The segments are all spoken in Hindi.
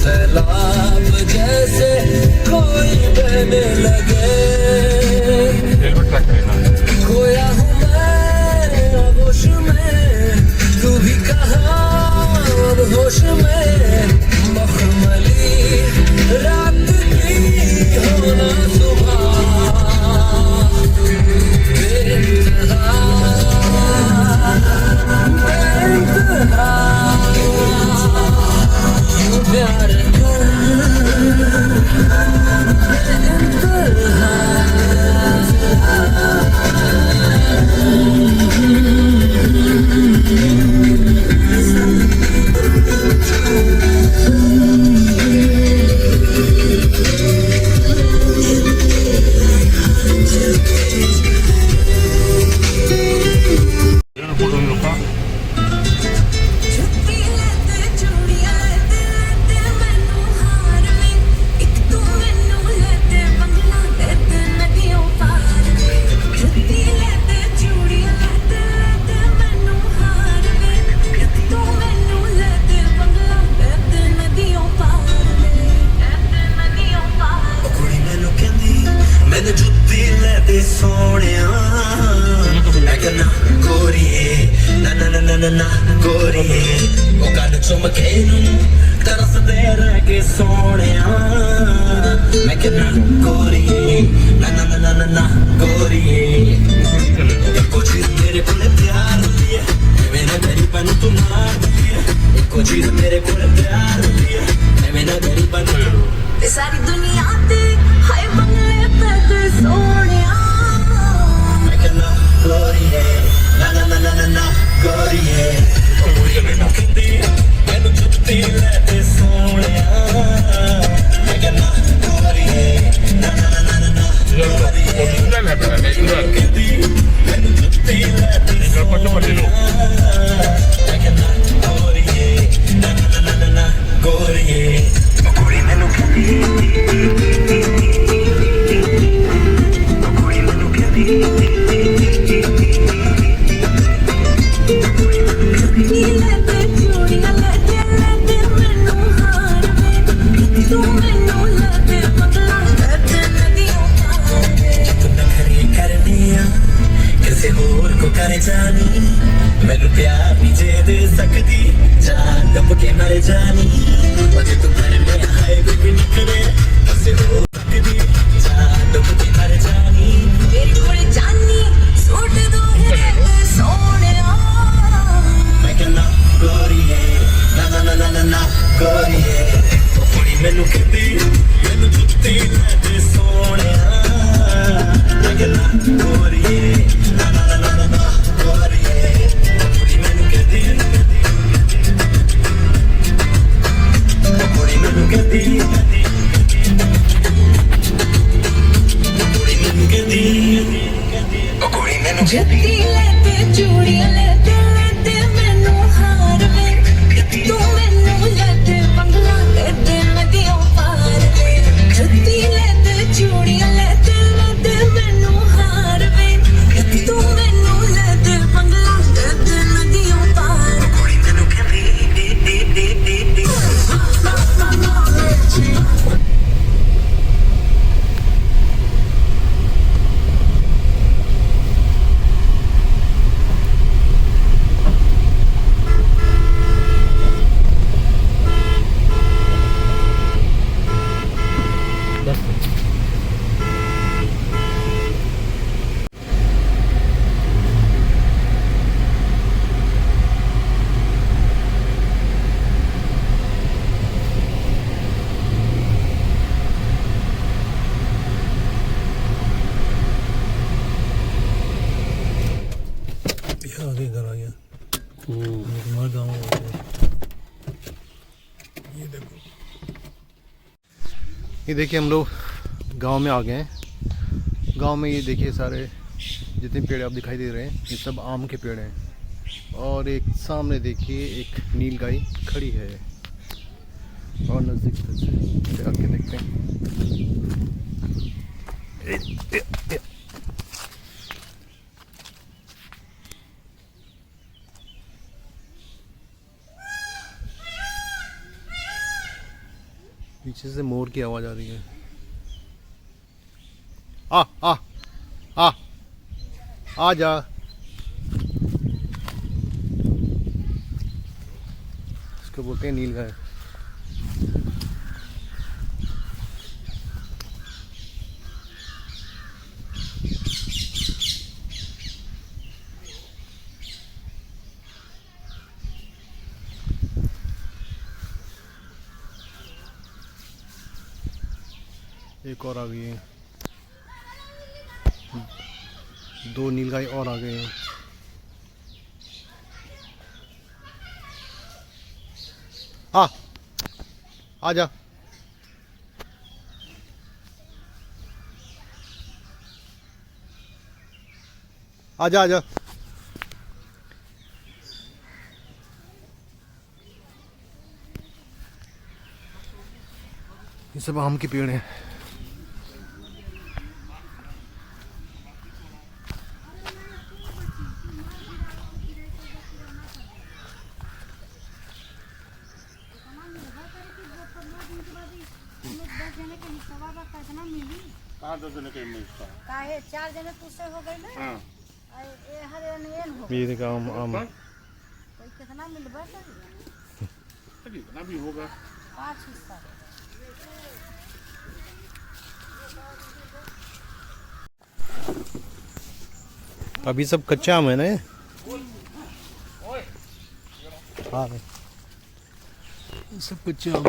सैलाब जैसे कोई बहने लगे, खोया हूँ मैं होश में, तू भी कहाँ अब होश में, मखमली रात की होना सुबह, बेइंतहा बेइंतहा यूं प्यार ना गोरिए वो कल चुमके तरसदे रह के सोने मैं कहना गोरिए ना ना ना ना ना गोरिए एको चीज मेरे को प्यार दिए मैंने मेरी बन तू मार दिए एको चीज मेरे को प्यार दिए मैंने मेरी बन सारी दुनिया ते हाय बंगले पे सोने मैं कहना गोरिए ना ना ना ना ना गोरिए मैनू जुत्ती लैते सोहणिया मैं कहना गोरिए ना ना ना ना ना गोरिए मैनू जुत्ती लैते सोहणिया मैं कहना गोरिए ना ना ना ना ना गोरिए कुड़ी मैनू कुड़ी मैनू कहती करे जानी मैनू प्यार नहीं जे दे सकती जान डब के मर जानी मुझे तू घर में आए भी निकले कैसे हो सकती जान डब के मर जानी तेरी कोई जानी सूट दो है सोने मैं कहना गोरिए ना ना ना ना ना गोरिए कुड़ी मैनू कहती मैनू जुत्ती दे सोने मैं कहना गोरिए ना ना ना ना ना जत्ती लेते चूड़ियां लेते लेते मैनू हार वे तू मैनू लेते बंगला लेते नदियों पार वे जत्ती लेते चूड़ियां लेते लेते मैनू हार वे तू मैनू लेते बंगला लेते नदियों पार कोई मैनू आगे घर आ गया तुम्हारा गाँव ये देखो ये देखिए हम लोग गांव में आ गए हैं। गांव में ये देखिए सारे जितने पेड़ आप दिखाई दे रहे हैं ये सब आम के पेड़ हैं। और एक सामने देखिए एक नीलगाय खड़ी है और नज़दीक से आके देखते हैं। पीछे से मोर की आवाज़ आ रही है। आ आ आ आ जा। इसको बोलते हैं नीलगाय। एक और आ गई है, 2 नीलगाय और आ गए हैं। आ जा। आजा आजा। ये सब आम के पेड़ हैं। ये देखा आम कितना मिलबा कितना भी होगा 5 हिस्सा। अभी सब कच्चा आम है ना। हाँ सब कच्चा आम।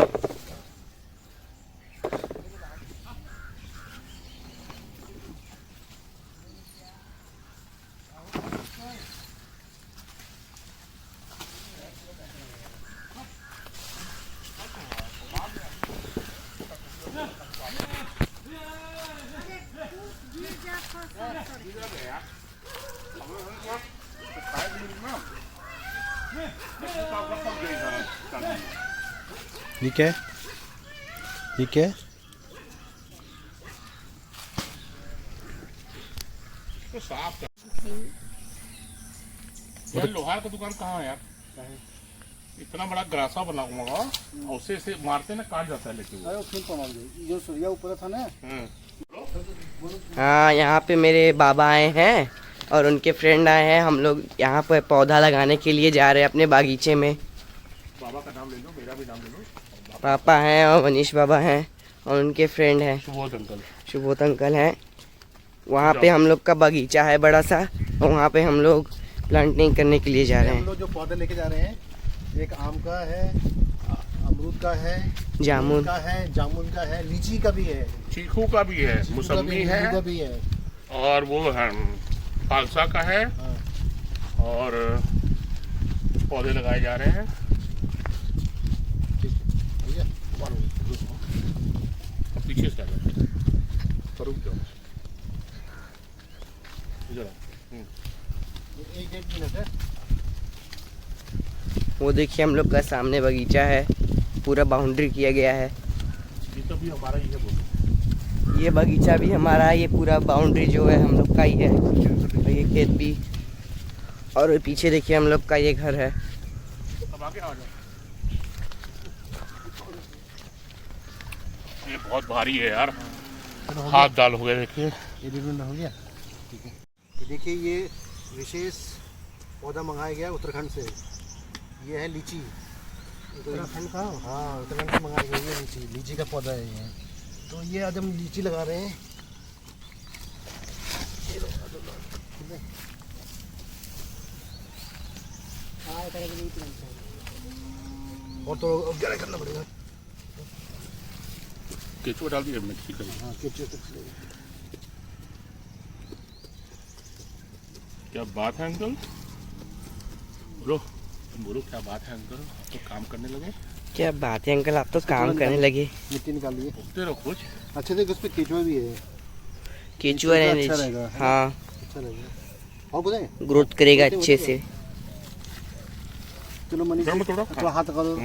ठीक है ठीक है। तो साफ यार लोहार का दुकान कहाँ है यार? इतना बड़ा ग्रासा बना हुआ और उसे से मारते ना काट जाता है लेकिन जो सूर्या ऊपर था ना। हाँ, यहाँ पे मेरे बाबा आए हैं और उनके फ्रेंड आए हैं। हम लोग यहाँ पे पौधा लगाने के लिए जा रहे हैं अपने बागीचे में। बाबा का नाम ले लो, मेरा भी नाम ले लो। पापा हैं और मनीष बाबा हैं और उनके फ्रेंड हैं सुबोध अंकल हैं। वहाँ पे हम लोग का बागीचा है बड़ा सा और वहाँ पे हम लोग प्लांटिंग करने के लिए जा रहे हम हैं। लोग जो पौधे लेके जा रहे हैं, एक आम का है, अमरूद का है, जामुन का है, जामुन का है, लीची का भी है, चीकू का भी है, मौसमी है का भी है और वो है फालसा का है। हाँ। और पौधे लगाए जा रहे हैं। अब पीछे से रुक जाओ इधर। एक मिनट है। वो देखिए हम लोग का सामने बगीचा है, पूरा बाउंड्री किया गया है। ये तो भी हमारा ही है। बोलो ये बगीचा भी हमारा है, ये पूरा बाउंड्री जो है हम लोग का ही है और ये खेत भी। और पीछे देखिए हम लोग का ये घर है। अब आगे आ जाओ। ये बहुत भारी है यार, हाथ डाल हो गए। देखिए ये डिब्बा हो गया। ठीक है, ये देखिए ये विशेष पौधा मंगाया गया उत्तराखंड से। ये है लीची। उत्तराखंड का? हाँ, उत्तराखंड से मंगाया गया ये लीची का पौधा है ये। तो ये आज हम लीची लगा रहे हैं। और तो गहरा करना पड़ेगा। केचुआ डाल दिए मिट्टी का। हाँ, केचुआ तक क्या बात है अंकल? बोलो बोलो क्या बात है अंकल? आप तो काम करने लगे। क्या बात है अंकल, आप तो काम करने लगे। मिट्टी निकाल लिए। उगते रहो कुछ। अच्छे से उस पर केचुआ भी है। केचुआ अच्छा रहने रहेगा, है ना? हाँ अच्छा लगेगा। और बोले ग्रोथ करेगा अच्छे से। चलो मनीष चलो, जी, थोड़ा। थोड़ा हाथ लगा दो।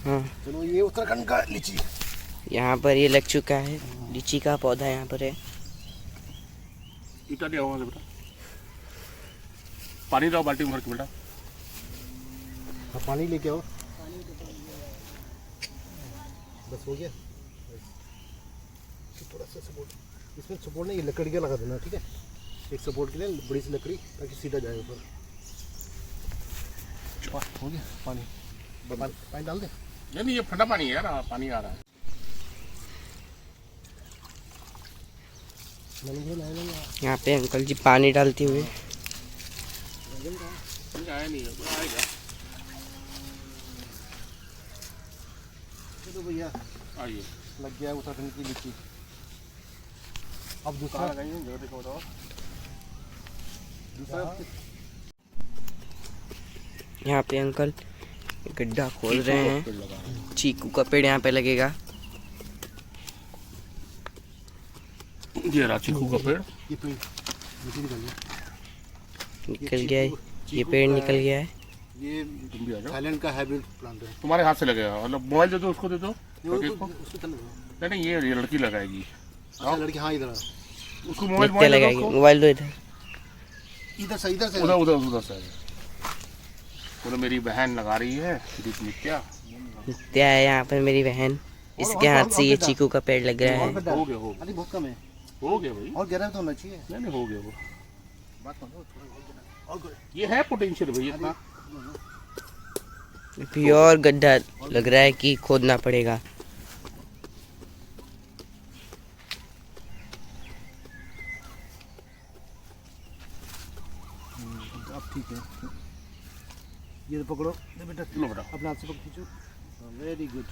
हाँ चलो ये उत्तराखंड का लीची। यहाँ पर ये लग चुका है, लीची का पौधा यहाँ पर है। ईटा दिया हुआ है बेटा, पानी लाओ बाल्टी में भर के बेटा। हाँ, पानी लेके आओ। बस हो गया। थोड़ा सा सपोर्ट, इसमें सपोर्ट नहीं, ये लकड़ी का लगा देना, ठीक है? एक सपोर्ट के लिए बड़ी सी लकड़ी, ताकि सीधा जाए ऊपर। हो गया पानी, पानी डाल दे। नहीं ये ठंडा पानी है यार, पानी आ रहा है। यहाँ पे अंकल जी पानी डालते हुए। आया नहीं है, आएगा। चलो भैया, आइए लग गया उत्तराखंड की लीची। अब दूसरा कहाँ लगाइए, जगह देखो बताओ। दूसरा यहाँ पे अंकल गड्ढा खोद रहे हैं, पेड़ लगा रहे हैं। चीकू का पेड़ यहाँ पे लगेगा। ये रहा चीकू का पेड़। ये पेड़ नीचे निकल गया। निकल गया है, ये पेड़ निकल गया है। ये तुम भी आ जाओ, थाईलैंड का हाइब्रिड प्लांट है। तुम्हारे हाथ से लगेगा। मतलब मोबाइल दे दो, उसको दे दो। ये लड़के को। उसको तल दो। नहीं नहीं, ये लड़की लगाएगी। अच्छा लड़की, हाँ इधर आ। उसको नित्या मोबाइल दे दो लगाएगी, उसको। मोबाइल दो इधर। इधर से, इधर से। उधर उधर उधर से। बोलो मेरी बहन लगा रही है नित्या। नित्या है यहाँ पर मेरी बहन, इसके हाथ से ये चीकू का पेड़ लग रहा है। और हो गया, हो गया। अरे बहुत कम है, हो गया भाई। और गहरा तो होना चाहिए। नहीं नहीं, हो गया वो। बात मानो, थोड़ा और गहरा। और ये है पोटेंशियल भाई इतना। अभी और गड्ढा लग रहा है कि खोदना पड़ेगा। अब ठीक है। ये पकड़ो, ले बेटा, लो बेटा, अपने हाथ से पकड़ खींचो। Very good.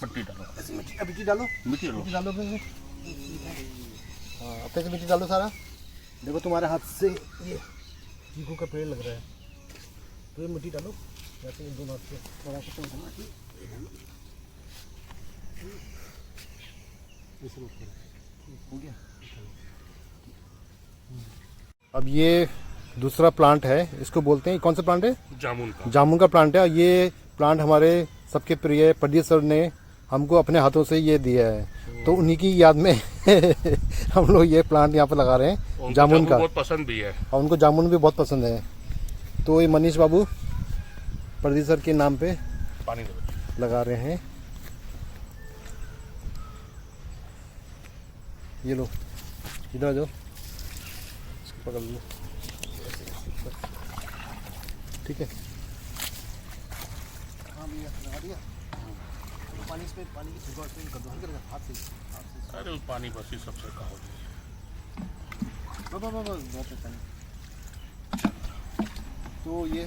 पट्टी डालो, ऐसे मिट्टी, अब मिट्टी डालो, मिट्टी डालो। मिट्टी डालो अपने से। हाँ, अपने से मिट्टी डालो सारा। देखो तुम्हारे हाथ से ये चीकू का पेड़ लग रहा है, तो ये मिट्टी डालो ऐसे इन दोनों हाथ से। थोड़ा सा तो होना चाहिए। ऐसे मत करो। हो गया। अब ये दूसरा प्लांट है, इसको बोलते हैं, कौन सा प्लांट है? जामुन का। जामुन का प्लांट है। ये प्लांट हमारे सबके प्रिय प्रदीप सर ने हमको अपने हाथों से ये दिया है, तो उन्हीं की याद में हम लोग ये प्लांट यहाँ पर लगा रहे हैं, उनको जामुन का। बहुत पसंद भी है। और उनको जामुन भी बहुत पसंद है, तो ये मनीष बाबू प्रदीप सर के नाम पे पानी दो। लगा रहे हैं। ये लो, इधर आ जाओ, इसको पकड़ लो, ठीक है। हाँ भैया, लगा दिया। पानी इसमें, पानी की छिड़काव इसमें कर दो, हल्का हल्का हाथ से। अरे उस पानी बस ही सबसे कहो। बस बहुत है पानी। तो ये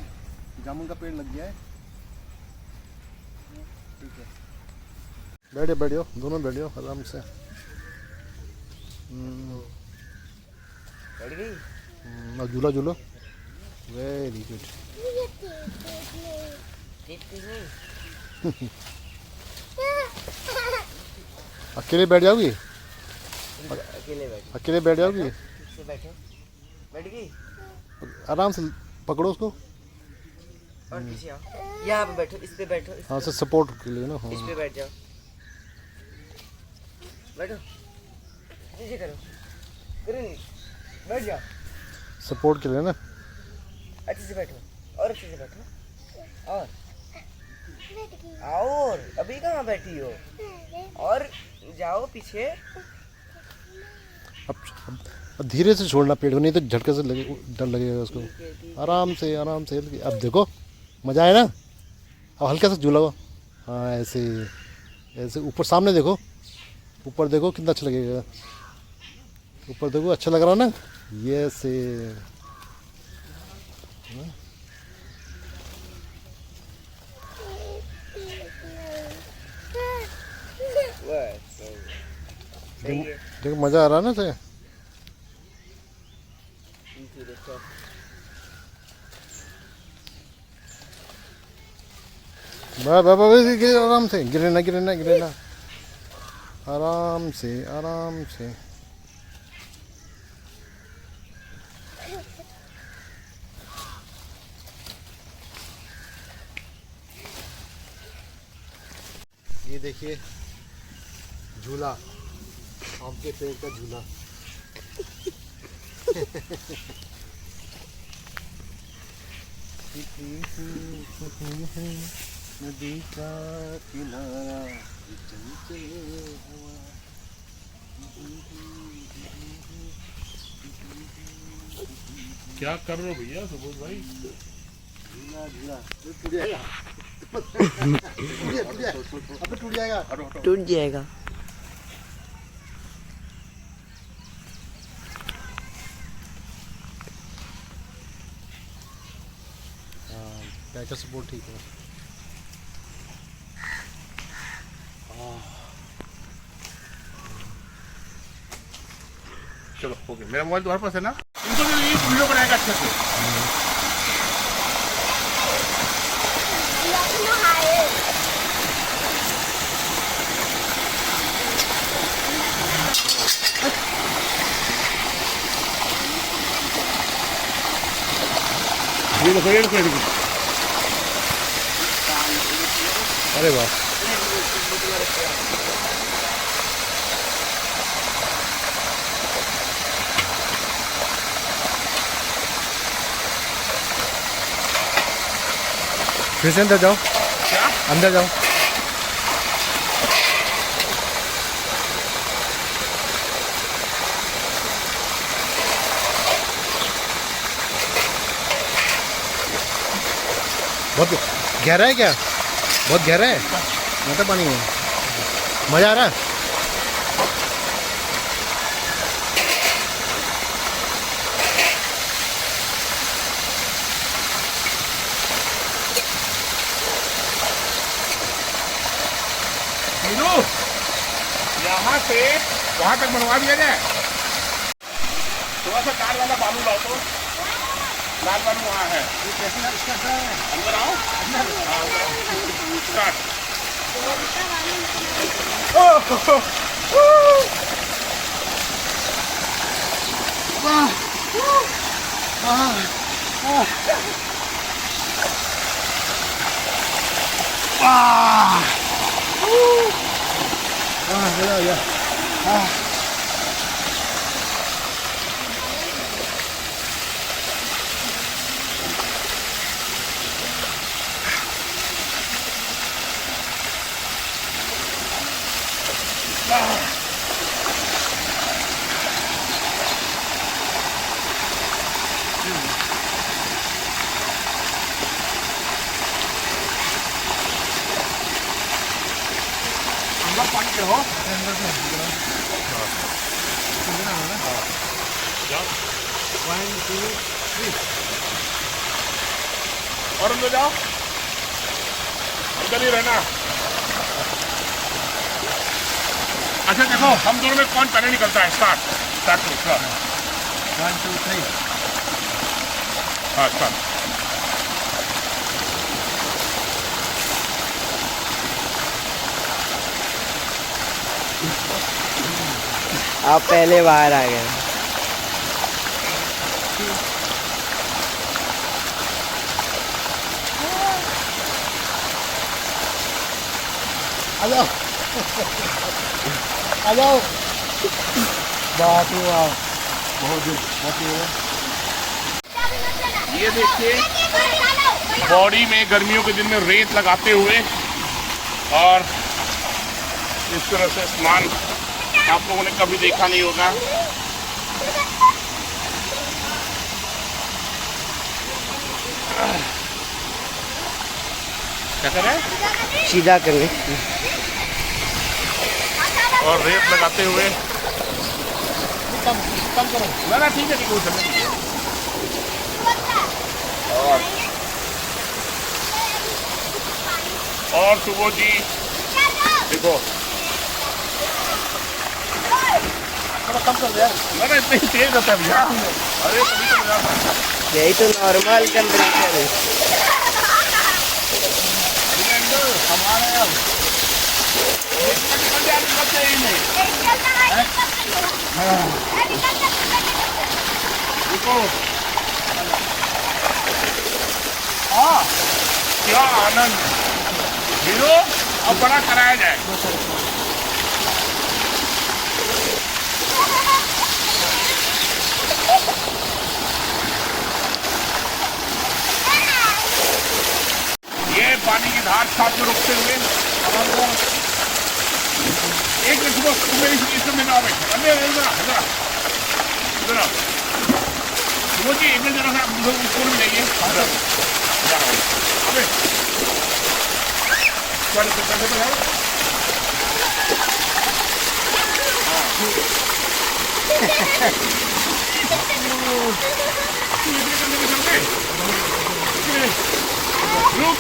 जामुन का पेड़ लग गया है, ठीक है। बैठो बैठो, दोनों बैठो आराम से। बढ़ गई। और झूला झूलो। Very good. अकेले बैठ जाओगी? अकेले बैठ, अकेले बैठ जाओगी? से बैठो, बैठ गई। आराम से पकड़ो उसको। और पीछे आओ, यहाँ पे बैठो, इस पे बैठो, हाँ, से सपोर्ट के लिए ना। हाँ, इस पे बैठ जाओ, बैठो, नीचे करो, करो नहीं, बैठ जाओ, सपोर्ट के लिए ना। अच्छे से बैठो, और अच्छे से बैठो, और अभी कहाँ बैठी हो, और जाओ पीछे। अब धीरे से छोड़ना पेड़ को, नहीं तो झटके से लगे, डर लगेगा उसको। आराम से आराम से। अब देखो मज़ा आया ना। अब हल्का सा झूला हुआ, हाँ ऐसे ऐसे। ऊपर सामने देखो, ऊपर देखो कितना अच्छा लगेगा। ऊपर देखो, अच्छा लग रहा है ना, ये से। देखो मज़ा आ रहा है ना से। आराम से, गिरे ना गिरे ना गिरे ना। आराम से आराम से। देखिए झूला, आम के पेड़ का झूला। नदी का किनारा, क्या कर रहे हो भैया सुबोध भाई? झूला झूला टूट जाएगा। अब टूट जाएगा। टूट जाएगा। पैर का सपोर्ट ठीक है। चलो हो गया। मेरा मोबाइल तुम्हारे पास है ना? इनको भी ये वीडियो बनाएगा अच्छे से। ये देखो ये देखो ये देखो। अरे वाह, फिर से अंदर जाओ। क्या? अंदर जाओ। बहुत गहरा है क्या? बहुत गहरा है, मोटा पानी है। मजा आ रहा है? मीनू, यहाँ से वहाँ तक बनवा दिया जाए। थोड़ा सा लाल वाला बालू लाओ तो। लाल बालू वहाँ है। अंदर आओ। स्टार्ट। मजा आ गया। अंदर पानी के हो। जाओ। 1 2 3। और अंदर जाओ। अंदर ही रहना। अच्छा देखो हम दोनों में कौन पहले निकलता है। स्टार्ट स्टार्ट करो। स्टार्ट। 1 2 3। हाँ स्टार्ट। आप पहले बाहर आ गए। आ जाओ। आ जाओ। बाप रे बाप, बहुत दूर, बहुत दूर है। ये देखिए बॉडी में गर्मियों के दिन में रेत लगाते हुए और इस तरह से स्नान आप लोगों ने कभी देखा नहीं होगा। क्या कर रहे हैं? सीधा करने। और रेत लगाते हुए कम करो। ना ठीक है उछलने दीजिए। और सुबोध जी देखो थोड़ा कम कर दे यार। ना इतनी तेज होता है भैया। अरे तभी तो मजा आता है। यही तो नॉर्मल टेम्परेचर है। हमारे अब क्या आनंद हीरो। अब बड़ा कराया जाए। ये पानी की धार साथ में रुकते हुए एक मिनट सुबह इसमें ना बैठे। अरे इधर वो जी एक मिनट जरा सा ऊपर में जाइए। अबे चल कैसे तो जाओ। रुक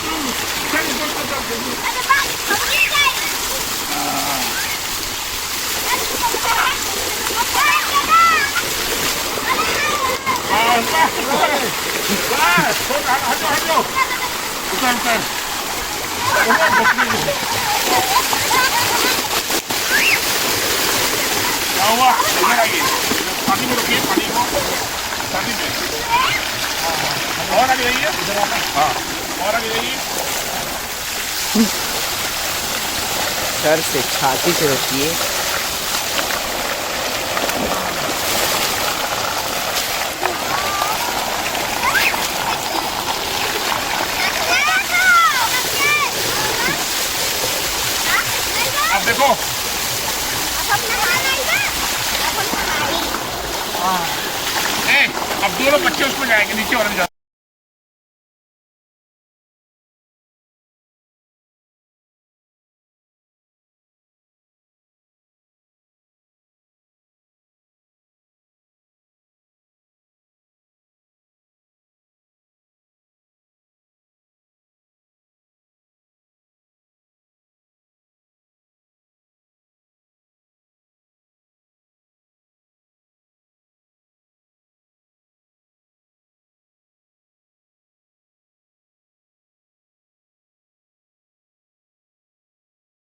हुआ इधर आइए। पानी में रुकिए, पानी को पानी में और आगे जाइए। हाँ और आगे जाइए। सर से छाती से रखिए। अब देखो अब दोनों बच्चे उसमें जाएंगे, नीचे वाले में